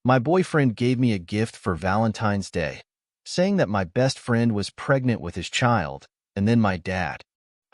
My boyfriend gave me a gift for Valentine's Day, saying that my best friend was pregnant with his child, and then my dad.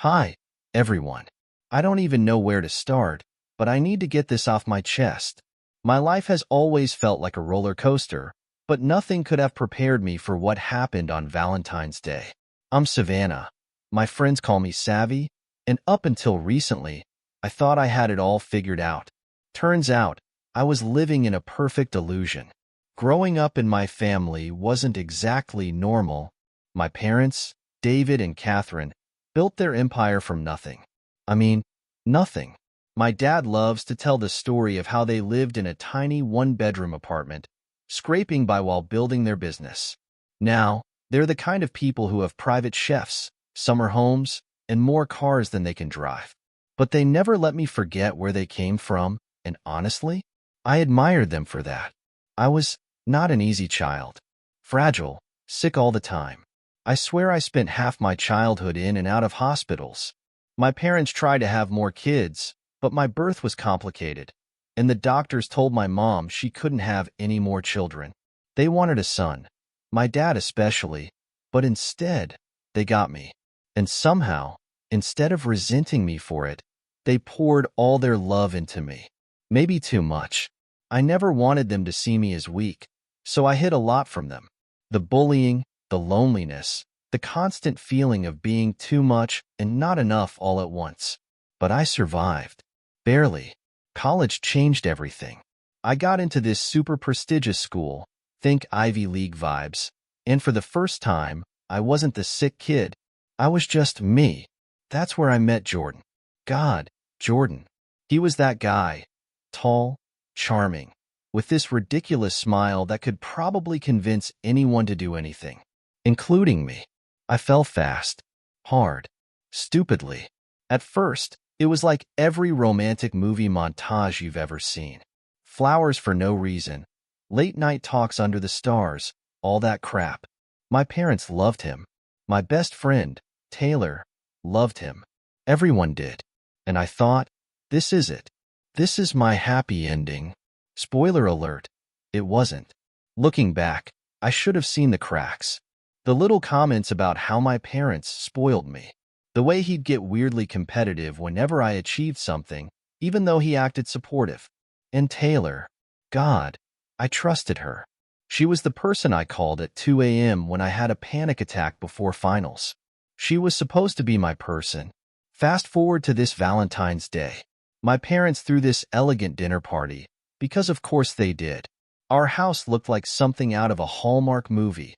Hi, everyone. I don't even know where to start, but I need to get this off my chest. My life has always felt like a roller coaster, but nothing could have prepared me for what happened on Valentine's Day. I'm Savannah. My friends call me Savvy, and up until recently, I thought I had it all figured out. Turns out, I was living in a perfect illusion. Growing up in my family wasn't exactly normal. My parents, David and Catherine, built their empire from nothing. I mean, nothing. My dad loves to tell the story of how they lived in a tiny one-bedroom apartment, scraping by while building their business. Now, they're the kind of people who have private chefs, summer homes, and more cars than they can drive. But they never let me forget where they came from, and honestly, I admired them for that. I was not an easy child. Fragile, sick all the time. I swear I spent half my childhood in and out of hospitals. My parents tried to have more kids, but my birth was complicated, and the doctors told my mom she couldn't have any more children. They wanted a son, my dad especially, but instead, they got me. And somehow, instead of resenting me for it, they poured all their love into me. Maybe too much. I never wanted them to see me as weak, so I hid a lot from them. The bullying, the loneliness, the constant feeling of being too much and not enough all at once. But I survived. Barely. College changed everything. I got into this super prestigious school, think Ivy League vibes, and for the first time, I wasn't the sick kid. I was just me. That's where I met Jordan. God, Jordan. He was that guy. Tall, charming, with this ridiculous smile that could probably convince anyone to do anything, including me. I fell fast, hard, stupidly. At first, it was like every romantic movie montage you've ever seen. Flowers for no reason, late-night talks under the stars, all that crap. My parents loved him. My best friend, Taylor, loved him. Everyone did. And I thought, this is it. This is my happy ending. Spoiler alert, it wasn't. Looking back, I should have seen the cracks. The little comments about how my parents spoiled me. The way he'd get weirdly competitive whenever I achieved something, even though he acted supportive. And Taylor, God, I trusted her. She was the person I called at 2 a.m. when I had a panic attack before finals. She was supposed to be my person. Fast forward to this Valentine's Day. My parents threw this elegant dinner party, because of course they did. Our house looked like something out of a Hallmark movie.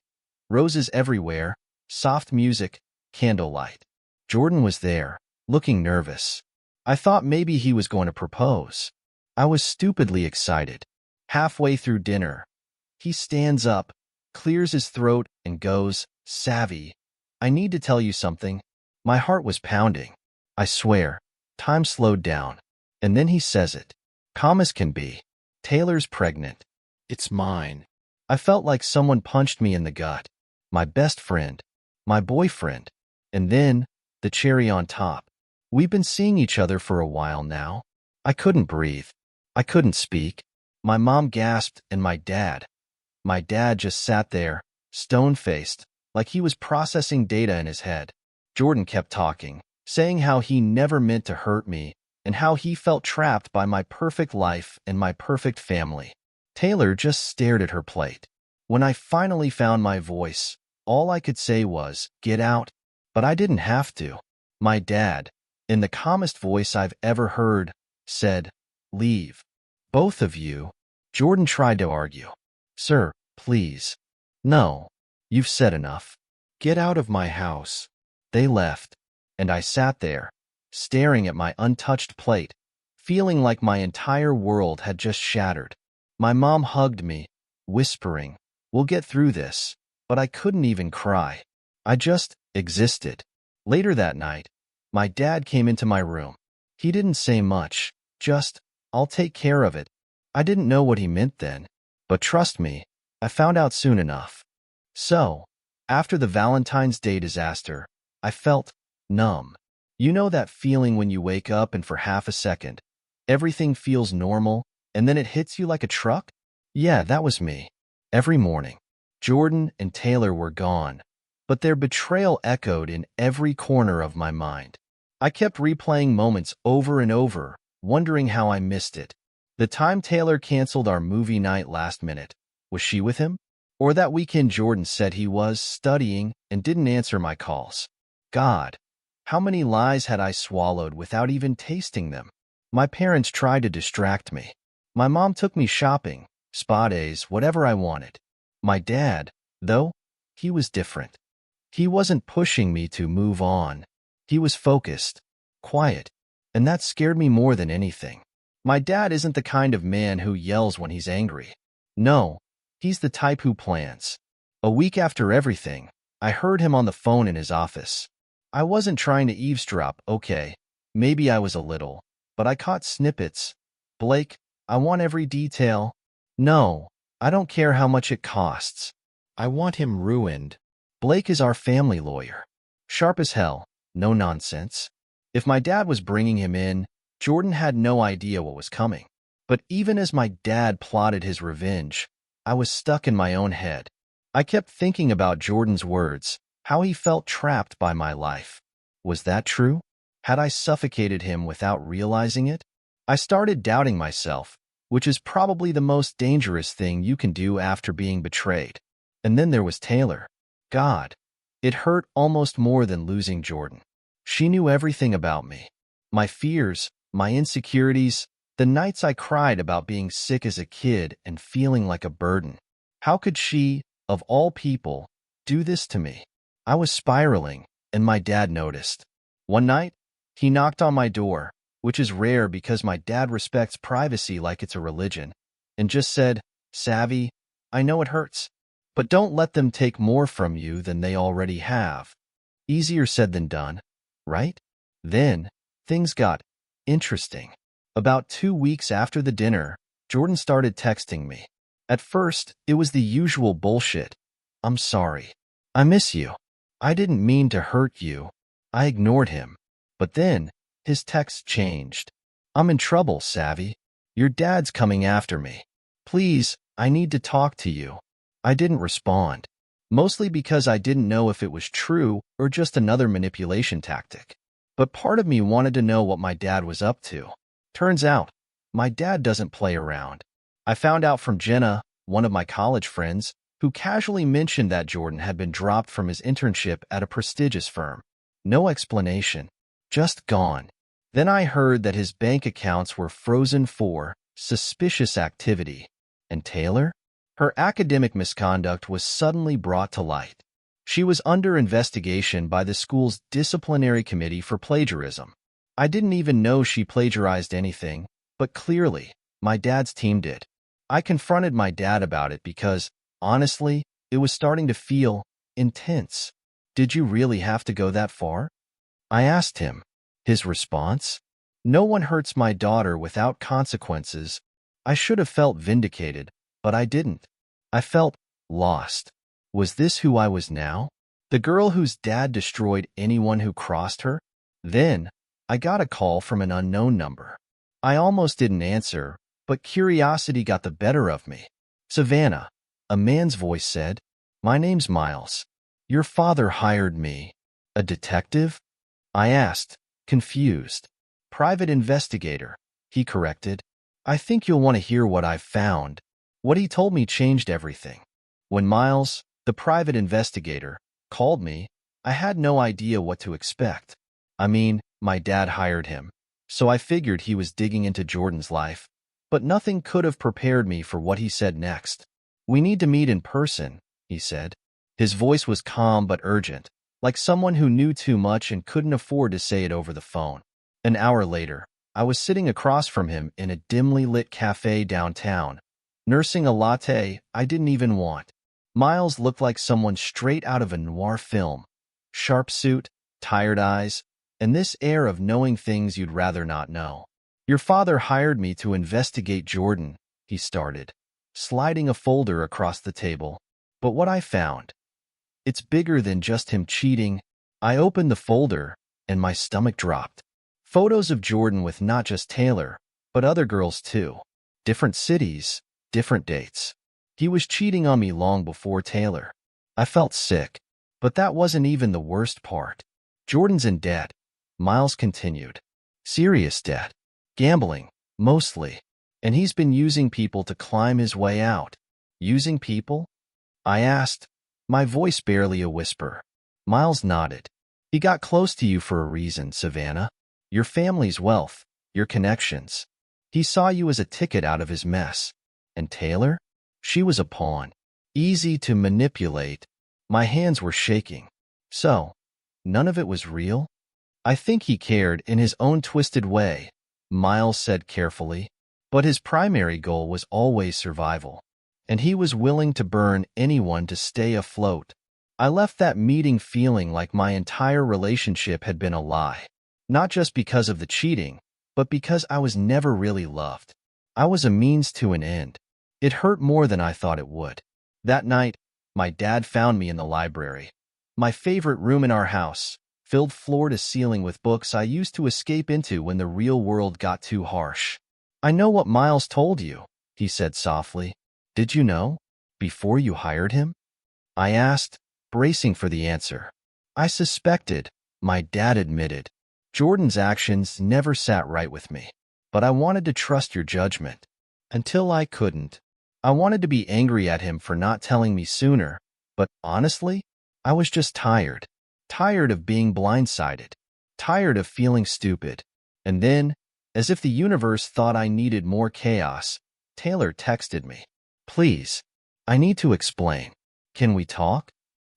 Roses everywhere, soft music, candlelight. Jordan was there, looking nervous. I thought maybe he was going to propose. I was stupidly excited. Halfway through dinner, he stands up, clears his throat, and goes, "Savvy, I need to tell you something." My heart was pounding. I swear, time slowed down. And then he says it. Calm as can be. Taylor's pregnant. It's mine. I felt like someone punched me in the gut. My best friend. My boyfriend. And then, the cherry on top. We've been seeing each other for a while now. I couldn't breathe. I couldn't speak. My mom gasped and my dad just sat there, stone-faced, like he was processing data in his head. Jordan kept talking, saying how he never meant to hurt me and how he felt trapped by my perfect life and my perfect family. Taylor just stared at her plate. When I finally found my voice, all I could say was, "Get out." But I didn't have to. My dad, in the calmest voice I've ever heard, said, "Leave. Both of you." Jordan tried to argue. "Sir, please." "No. You've said enough. Get out of my house." They left, and I sat there, staring at my untouched plate, feeling like my entire world had just shattered. My mom hugged me, whispering, "We'll get through this," but I couldn't even cry. I just existed. Later that night, my dad came into my room. He didn't say much, just, "I'll take care of it." I didn't know what he meant then, but trust me, I found out soon enough. So, after the Valentine's Day disaster, I felt numb. You know that feeling when you wake up and for half a second, everything feels normal, and then it hits you like a truck? Yeah, that was me. Every morning, Jordan and Taylor were gone, but their betrayal echoed in every corner of my mind. I kept replaying moments over and over, wondering how I missed it. The time Taylor canceled our movie night last minute, was she with him? Or that weekend Jordan said he was studying and didn't answer my calls. God, how many lies had I swallowed without even tasting them? My parents tried to distract me. My mom took me shopping, spa days, whatever I wanted. My dad, though, he was different. He wasn't pushing me to move on. He was focused, quiet, and that scared me more than anything. My dad isn't the kind of man who yells when he's angry. No, he's the type who plans. A week after everything, I heard him on the phone in his office. I wasn't trying to eavesdrop, okay. Maybe I was a little, but I caught snippets. Blake, I want every detail. No, I don't care how much it costs. I want him ruined. Blake is our family lawyer. Sharp as hell, no nonsense. If my dad was bringing him in, Jordan had no idea what was coming. But even as my dad plotted his revenge, I was stuck in my own head. I kept thinking about Jordan's words, how he felt trapped by my life. Was that true? Had I suffocated him without realizing it? I started doubting myself, which is probably the most dangerous thing you can do after being betrayed. And then there was Taylor. God, it hurt almost more than losing Jordan. She knew everything about me. My fears, my insecurities, the nights I cried about being sick as a kid and feeling like a burden. How could she, of all people, do this to me? I was spiraling, and my dad noticed. One night, he knocked on my door, which is rare because my dad respects privacy like it's a religion, and just said, "Savvy, I know it hurts, but don't let them take more from you than they already have." Easier said than done, right? Then, things got interesting. About 2 weeks after the dinner, Jordan started texting me. At first, it was the usual bullshit. "I'm sorry. I miss you. I didn't mean to hurt you." I ignored him. But then, his text changed. "I'm in trouble, Savvy. Your dad's coming after me. Please, I need to talk to you." I didn't respond, mostly because I didn't know if it was true or just another manipulation tactic. But part of me wanted to know what my dad was up to. Turns out, my dad doesn't play around. I found out from Jenna, one of my college friends, who casually mentioned that Jordan had been dropped from his internship at a prestigious firm. No explanation, just gone. Then I heard that his bank accounts were frozen for suspicious activity. And Taylor? Her academic misconduct was suddenly brought to light. She was under investigation by the school's disciplinary committee for plagiarism. I didn't even know she plagiarized anything, but clearly, my dad's team did. I confronted my dad about it because, honestly, it was starting to feel intense. "Did you really have to go that far?" I asked him. His response? "No one hurts my daughter without consequences." I should have felt vindicated, but I didn't. I felt lost. Was this who I was now? The girl whose dad destroyed anyone who crossed her? Then, I got a call from an unknown number. I almost didn't answer, but curiosity got the better of me. "Savannah," a man's voice said. "My name's Miles. Your father hired me." "A detective?" I asked, confused. "Private investigator," he corrected. "I think you'll want to hear what I've found." What he told me changed everything. When Miles, the private investigator, called me, I had no idea what to expect. I mean, my dad hired him, so I figured he was digging into Jordan's life, but nothing could have prepared me for what he said next. "We need to meet in person," he said. His voice was calm but urgent, like someone who knew too much and couldn't afford to say it over the phone. An hour later, I was sitting across from him in a dimly lit cafe downtown, nursing a latte I didn't even want. Miles looked like someone straight out of a noir film. Sharp suit, tired eyes, and this air of knowing things you'd rather not know. "Your father hired me to investigate Jordan," he started, sliding a folder across the table. "But what I found, it's bigger than just him cheating." I opened the folder, and my stomach dropped. Photos of Jordan with not just Taylor, but other girls too. Different cities, different dates. He was cheating on me long before Taylor. I felt sick, but that wasn't even the worst part. Jordan's in debt, Miles continued. Serious debt. Gambling, mostly. And he's been using people to climb his way out. Using people? I asked, my voice barely a whisper. Miles nodded. He got close to you for a reason, Savannah. Your family's wealth, your connections. He saw you as a ticket out of his mess. And Taylor? She was a pawn. Easy to manipulate. My hands were shaking. So, none of it was real? I think he cared in his own twisted way, Miles said carefully. But his primary goal was always survival. And he was willing to burn anyone to stay afloat. I left that meeting feeling like my entire relationship had been a lie. Not just because of the cheating, but because I was never really loved. I was a means to an end. It hurt more than I thought it would. That night, my dad found me in the library. My favorite room in our house, filled floor to ceiling with books I used to escape into when the real world got too harsh. I know what Miles told you, he said softly. Did you know? Before you hired him? I asked, bracing for the answer. I suspected, my dad admitted. Jordan's actions never sat right with me, but I wanted to trust your judgment. Until I couldn't. I wanted to be angry at him for not telling me sooner, but honestly, I was just tired. Tired of being blindsided. Tired of feeling stupid. And then, as if the universe thought I needed more chaos, Taylor texted me. Please, I need to explain. Can we talk?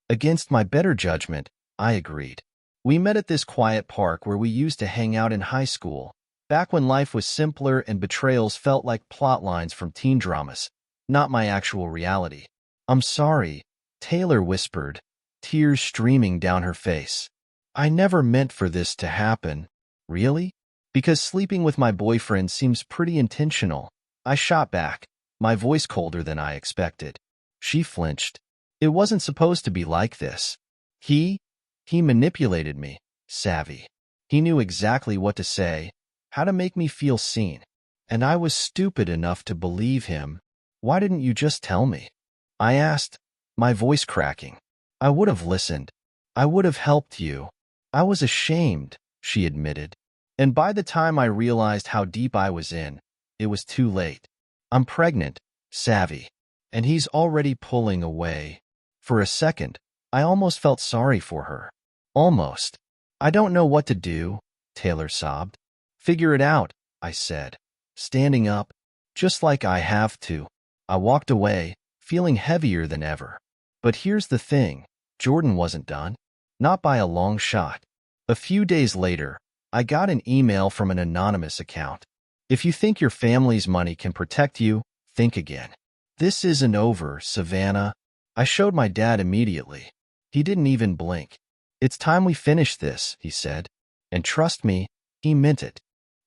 Against my better judgment, I agreed. We met at this quiet park where we used to hang out in high school, back when life was simpler and betrayals felt like plot lines from teen dramas, not my actual reality. I'm sorry, Taylor whispered, tears streaming down her face. I never meant for this to happen. Really? Because sleeping with my boyfriend seems pretty intentional. I shot back, my voice colder than I expected. She flinched. It wasn't supposed to be like this. He manipulated me, savvy. He knew exactly what to say, how to make me feel seen. And I was stupid enough to believe him. Why didn't you just tell me? I asked, my voice cracking. I would have listened. I would have helped you. I was ashamed, she admitted. And by the time I realized how deep I was in, it was too late. I'm pregnant, savvy. And he's already pulling away. For a second, I almost felt sorry for her. Almost. I don't know what to do, Taylor sobbed. Figure it out, I said, standing up, just like I have to. I walked away, feeling heavier than ever. But here's the thing, Jordan wasn't done. Not by a long shot. A few days later, I got an email from an anonymous account. If you think your family's money can protect you, think again. This isn't over, Savannah. I showed my dad immediately. He didn't even blink. It's time we finish this, he said. And trust me, he meant it.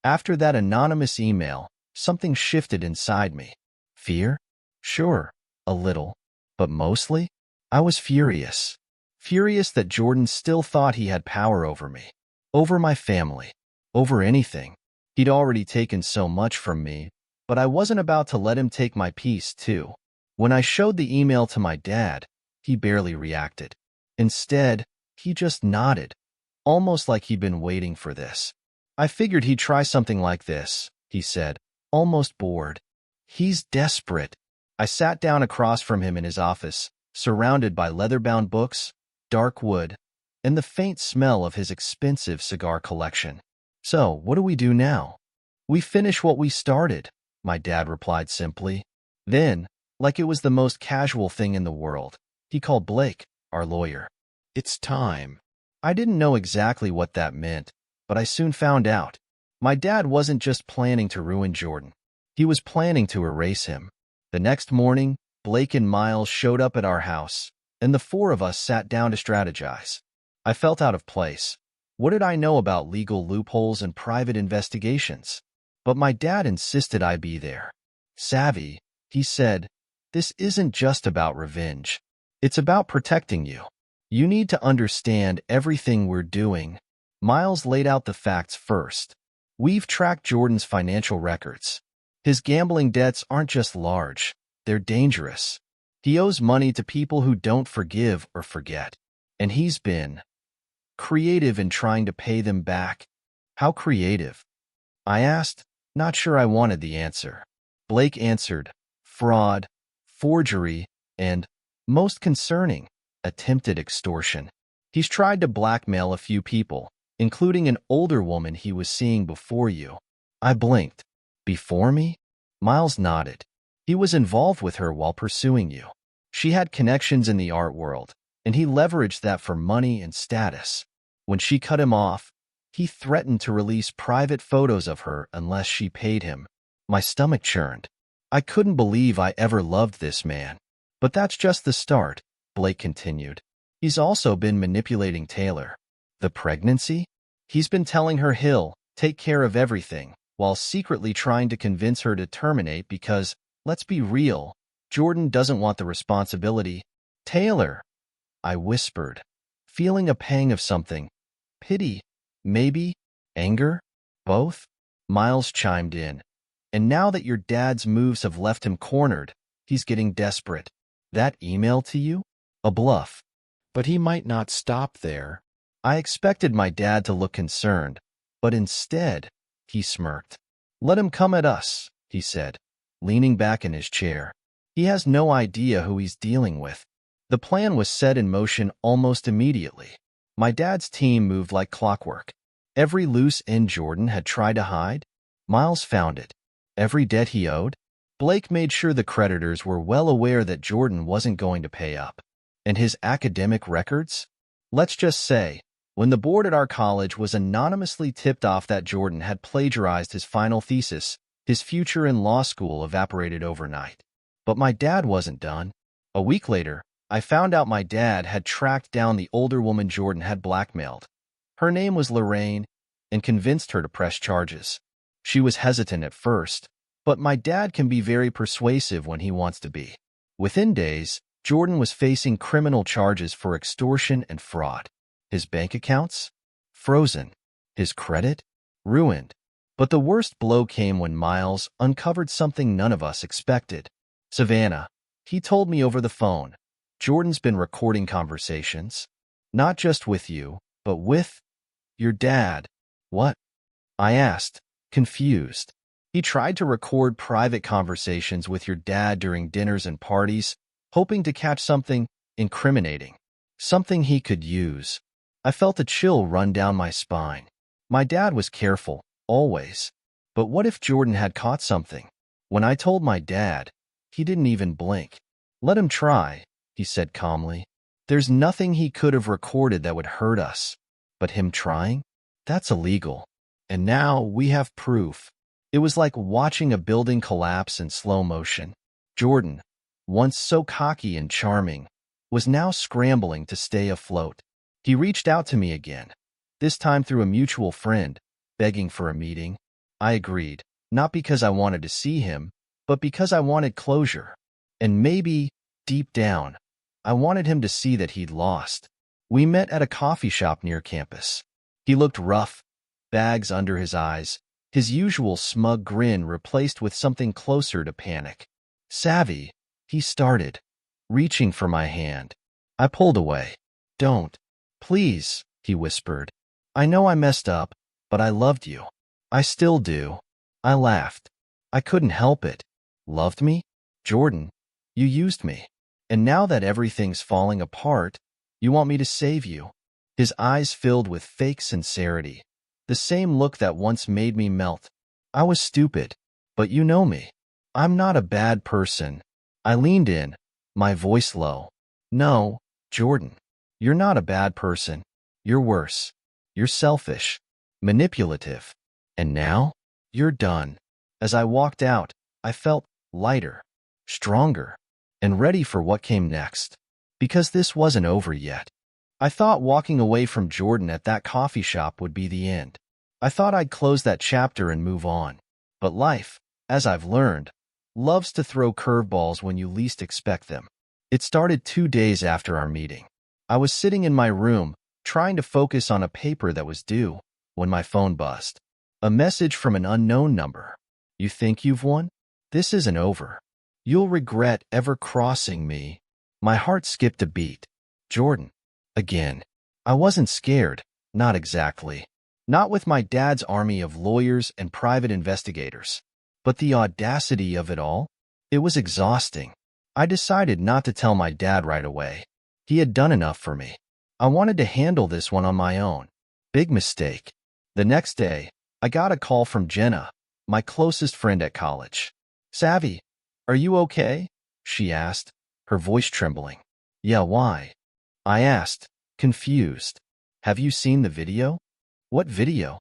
After that anonymous email, something shifted inside me. Fear? Sure, a little. But mostly, I was furious. Furious that Jordan still thought he had power over me. Over my family. Over anything. He'd already taken so much from me, but I wasn't about to let him take my peace, too. When I showed the email to my dad, he barely reacted. Instead, he just nodded, almost like he'd been waiting for this. I figured he'd try something like this, he said, almost bored. He's desperate. I sat down across from him in his office, surrounded by leather-bound books, dark wood, and the faint smell of his expensive cigar collection. So, what do we do now? We finish what we started, my dad replied simply. Then, like it was the most casual thing in the world, he called Blake, our lawyer. It's time. I didn't know exactly what that meant, but I soon found out. My dad wasn't just planning to ruin Jordan. He was planning to erase him. The next morning, Blake and Miles showed up at our house, and the four of us sat down to strategize. I felt out of place. What did I know about legal loopholes and private investigations? But my dad insisted I be there. Savvy, he said, this isn't just about revenge. It's about protecting you. You need to understand everything we're doing. Miles laid out the facts first. We've tracked Jordan's financial records. His gambling debts aren't just large, they're dangerous. He owes money to people who don't forgive or forget. And he's been creative in trying to pay them back. How creative? I asked, not sure I wanted the answer. Blake answered, fraud, forgery, and, most concerning, attempted extortion. He's tried to blackmail a few people, including an older woman he was seeing before you. I blinked. Before me? Miles nodded. He was involved with her while pursuing you. She had connections in the art world, and he leveraged that for money and status. When she cut him off, he threatened to release private photos of her unless she paid him. My stomach churned. I couldn't believe I ever loved this man. But that's just the start, Blake continued. He's also been manipulating Taylor. The pregnancy? He's been telling her he'll take care of everything, while secretly trying to convince her to terminate because, let's be real, Jordan doesn't want the responsibility. Taylor, I whispered, feeling a pang of something. Pity, maybe, anger, both? Miles chimed in. And now that your dad's moves have left him cornered, he's getting desperate. That email to you? A bluff. But he might not stop there. I expected my dad to look concerned, but instead, he smirked. Let him come at us, he said, leaning back in his chair. He has no idea who he's dealing with. The plan was set in motion almost immediately. My dad's team moved like clockwork. Every loose end Jordan had tried to hide, Miles found it. Every debt he owed, Blake made sure the creditors were well aware that Jordan wasn't going to pay up. And his academic records? Let's just say, when the board at our college was anonymously tipped off that Jordan had plagiarized his final thesis, his future in law school evaporated overnight. But my dad wasn't done. A week later, I found out my dad had tracked down the older woman Jordan had blackmailed. Her name was Lorraine, and convinced her to press charges. She was hesitant at first, but my dad can be very persuasive when he wants to be. Within days, Jordan was facing criminal charges for extortion and fraud. His bank accounts? Frozen. His credit? Ruined. But the worst blow came when Miles uncovered something none of us expected. Savannah, he told me over the phone, Jordan's been recording conversations. Not just with you, but with your dad. What? I asked, confused. He tried to record private conversations with your dad during dinners and parties, hoping to catch something incriminating, something he could use. I felt a chill run down my spine. My dad was careful, always. But what if Jordan had caught something? When I told my dad, he didn't even blink. Let him try, he said calmly. There's nothing he could have recorded that would hurt us. But him trying? That's illegal. And now we have proof. It was like watching a building collapse in slow motion. Jordan, once so cocky and charming, was now scrambling to stay afloat. He reached out to me again, this time through a mutual friend, begging for a meeting. I agreed, not because I wanted to see him, but because I wanted closure. And maybe, deep down, I wanted him to see that he'd lost. We met at a coffee shop near campus. He looked rough, bags under his eyes, his usual smug grin replaced with something closer to panic. Savvy, he started, reaching for my hand. I pulled away. Don't. Please, he whispered. I know I messed up, but I loved you. I still do. I laughed. I couldn't help it. Loved me? Jordan, you used me. And now that everything's falling apart, you want me to save you. His eyes filled with fake sincerity, the same look that once made me melt. I was stupid, but you know me. I'm not a bad person. I leaned in, my voice low. No, Jordan, you're not a bad person. You're worse. You're selfish, manipulative. And now, you're done. As I walked out, I felt lighter, stronger, and ready for what came next. Because this wasn't over yet. I thought walking away from Jordan at that coffee shop would be the end. I thought I'd close that chapter and move on. But life, as I've learned, loves to throw curveballs when you least expect them. It started 2 days after our meeting. I was sitting in my room, trying to focus on a paper that was due, when my phone buzzed. A message from an unknown number. You think you've won? This isn't over. You'll regret ever crossing me. My heart skipped a beat. Jordan. Again. I wasn't scared. Not exactly. Not with my dad's army of lawyers and private investigators. But the audacity of it all? It was exhausting. I decided not to tell my dad right away. He had done enough for me. I wanted to handle this one on my own. Big mistake. The next day, I got a call from Jenna, my closest friend at college. Savvy, are you okay? She asked, her voice trembling. Yeah, why? I asked, confused. Have you seen the video? What video?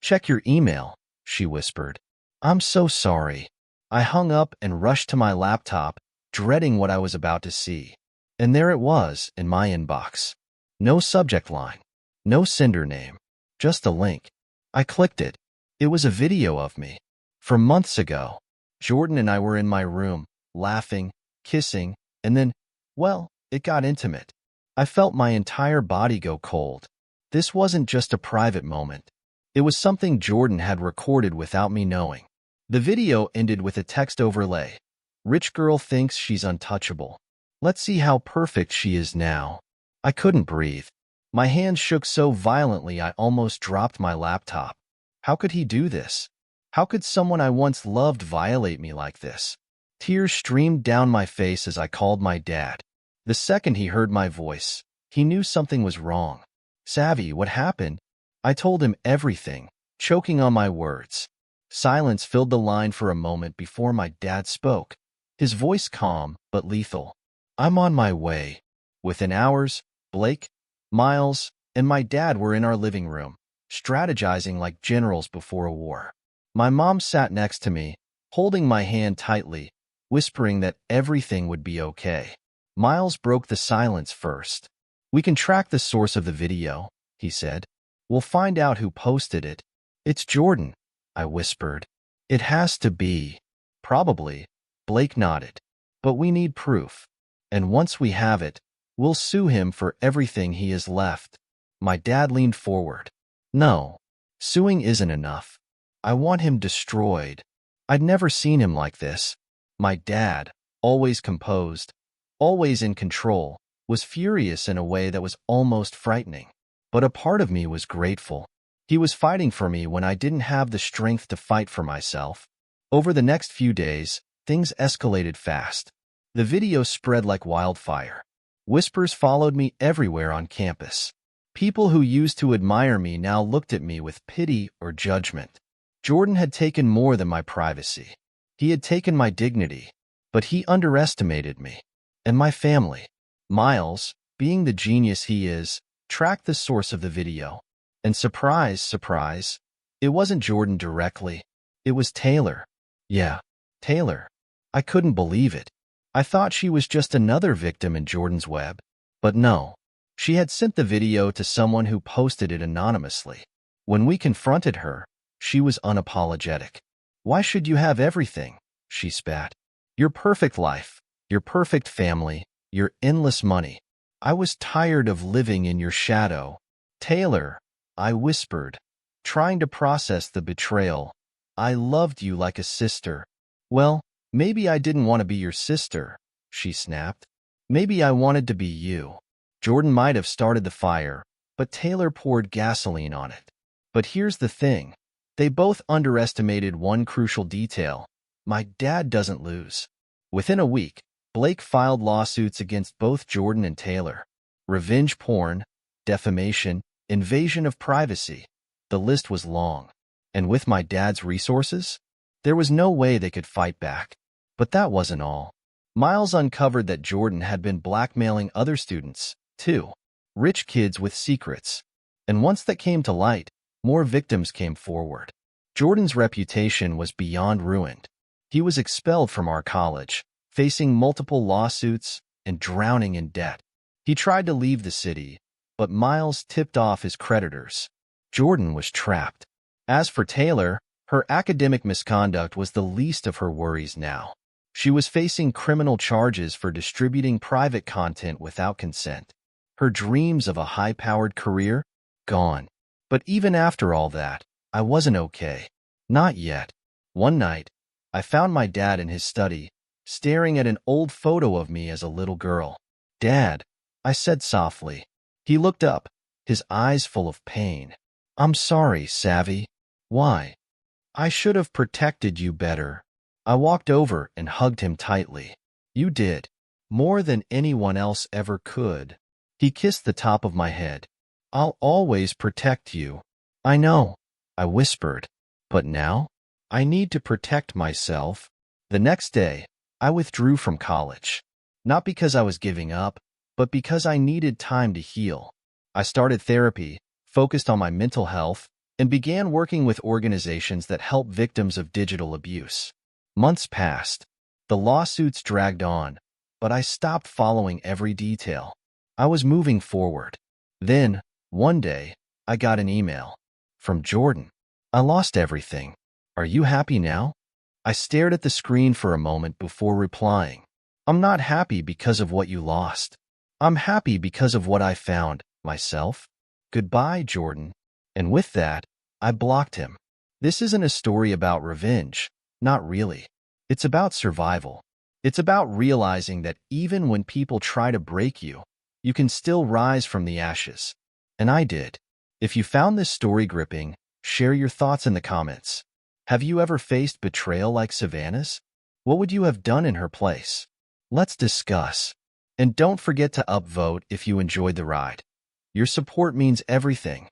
Check your email, she whispered. I'm so sorry. I hung up and rushed to my laptop, dreading what I was about to see. And there it was in my inbox. No subject line, no sender name, just a link. I clicked it. It was a video of me. From months ago, Jordan and I were in my room, laughing, kissing, and then, well, it got intimate. I felt my entire body go cold. This wasn't just a private moment. It was something Jordan had recorded without me knowing. The video ended with a text overlay. Rich girl thinks she's untouchable. Let's see how perfect she is now. I couldn't breathe. My hands shook so violently I almost dropped my laptop. How could he do this? How could someone I once loved violate me like this? Tears streamed down my face as I called my dad. The second he heard my voice, he knew something was wrong. Savvy, what happened? I told him everything, choking on my words. Silence filled the line for a moment before my dad spoke, his voice calm but lethal. I'm on my way. Within hours, Blake, Miles, and my dad were in our living room, strategizing like generals before a war. My mom sat next to me, holding my hand tightly, whispering that everything would be okay. Miles broke the silence first. We can track the source of the video, he said. We'll find out who posted it. It's Jordan, I whispered. It has to be. Probably, Blake nodded. But we need proof. And once we have it, we'll sue him for everything he has left. My dad leaned forward. No, suing isn't enough. I want him destroyed. I'd never seen him like this. My dad, always composed, always in control, was furious in a way that was almost frightening. But a part of me was grateful. He was fighting for me when I didn't have the strength to fight for myself. Over the next few days, things escalated fast. The video spread like wildfire. Whispers followed me everywhere on campus. People who used to admire me now looked at me with pity or judgment. Jordan had taken more than my privacy. He had taken my dignity, but he underestimated me. And my family. Miles, being the genius he is, tracked the source of the video. And surprise, surprise, it wasn't Jordan directly. It was Taylor. Yeah, Taylor. I couldn't believe it. I thought she was just another victim in Jordan's web. But no. She had sent the video to someone who posted it anonymously. When we confronted her, she was unapologetic. Why should you have everything? She spat. Your perfect life, your perfect family, your endless money. I was tired of living in your shadow. Taylor, I whispered, trying to process the betrayal. I loved you like a sister. Well, maybe I didn't want to be your sister, she snapped. Maybe I wanted to be you. Jordan might have started the fire, but Taylor poured gasoline on it. But here's the thing. They both underestimated one crucial detail. My dad doesn't lose. Within a week, Blake filed lawsuits against both Jordan and Taylor. Revenge porn, defamation, invasion of privacy. The list was long. And with my dad's resources, there was no way they could fight back. But that wasn't all. Miles uncovered that Jordan had been blackmailing other students, too. Rich kids with secrets. And once that came to light, more victims came forward. Jordan's reputation was beyond ruined. He was expelled from our college, facing multiple lawsuits and drowning in debt. He tried to leave the city, but Miles tipped off his creditors. Jordan was trapped. As for Taylor, her academic misconduct was the least of her worries now. She was facing criminal charges for distributing private content without consent. Her dreams of a high-powered career? Gone. But even after all that, I wasn't okay. Not yet. One night, I found my dad in his study, staring at an old photo of me as a little girl. "Dad," I said softly. He looked up, his eyes full of pain. "I'm sorry, Savvy." "Why?" "I should have protected you better." I walked over and hugged him tightly. "You did. More than anyone else ever could." He kissed the top of my head. "I'll always protect you." "I know," I whispered. "But now, I need to protect myself." The next day, I withdrew from college. Not because I was giving up, but because I needed time to heal. I started therapy, focused on my mental health, and began working with organizations that help victims of digital abuse. Months passed. The lawsuits dragged on, but I stopped following every detail. I was moving forward. Then, one day, I got an email. From Jordan. "I lost everything. Are you happy now?" I stared at the screen for a moment before replying. "I'm not happy because of what you lost. I'm happy because of what I found, myself. Goodbye, Jordan." And with that, I blocked him. This isn't a story about revenge. Not really. It's about survival. It's about realizing that even when people try to break you, you can still rise from the ashes. And I did. If you found this story gripping, share your thoughts in the comments. Have you ever faced betrayal like Savannah's? What would you have done in her place? Let's discuss. And don't forget to upvote if you enjoyed the ride. Your support means everything.